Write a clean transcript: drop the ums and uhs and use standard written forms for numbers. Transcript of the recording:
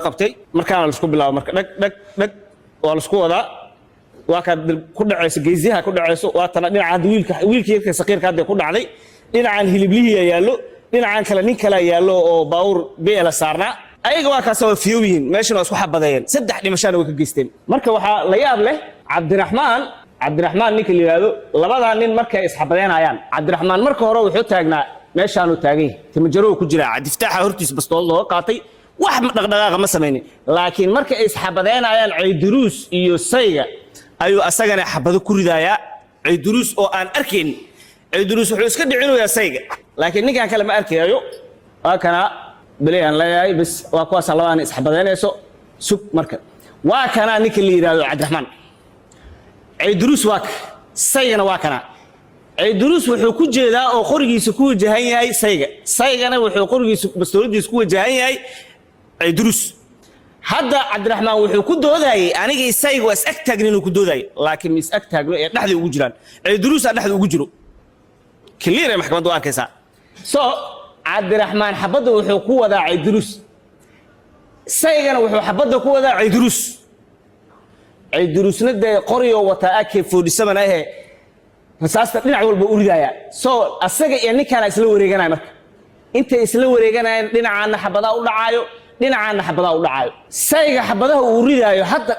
qabtay markaan la isku bilaabo marka dhag waa la isku wadaa waa ka ku dhacayso geesiyaha ku dhacayso waa tan dhinaca wiilka yarka saqiirka hadda ku dhacday dhinacan hiliblihiya yaallo dhinacan kale nin kale yaallo oo baawur beela saarna ayaga waa ka soo fiyowiin meeshan waa isku xabadayeen saddex dhimashana way ka geysteen marka waxa la yaab leh Cabdiraxmaan ninka la yiraahdo labada nin markay isxabadeenayaan Cabdiraxmaan marka hore wuxuu taagnaa meeshaan uu taagay timajaro ku jira diftaaxa hortiis bastool loo qaatay wax dhaqdhaqaaqa ma sameeynin laakiin marka ay isxabadeenayaan Ciiduruus iyo Sayga ayuu asagana xabado ku ridaaya Ciiduruus oo aan arkin Ciiduruus wuxuu iska dhicinayaa Sayga laakiin ninkan kale ma arkayo waa kana bilayaan leeyahay bas waa kuwaas labaan isxabadeenayso sub marka waa kana ninka la yiraahdo Cabdiraxmaan Ciiduruus waa Saygana waa kana Ciiduruus wuxuu ku jeedaa oo qorigiisa ku wajahan yahay Saygana wuxuu qorigiisa bastooladiisa ku wajahan yahay Ciiduruus hadda Cabdiraxmaan wuxuu ku doodayay aniga Saygu is ag taagnin ku doodayay laakiin is ag taagno ee dhaxda ugu jiraan Ciiduruus dhaxda ugu jiro kaliya maxkamaddu arkaysa Cabdiraxmaan xabada wuxuu ku wadaa Ciiduruus Saygana wuxuu xabada ku wadaa Ciiduruusna qoriyo wata AK47 ah rasaasta dhinac walba u ridaya asaga iyo ninkan isla wareeganay marka inta isla wareeganayaan dhinacana xabada u dhacayo Sayga xabadaha uu ridayo hadda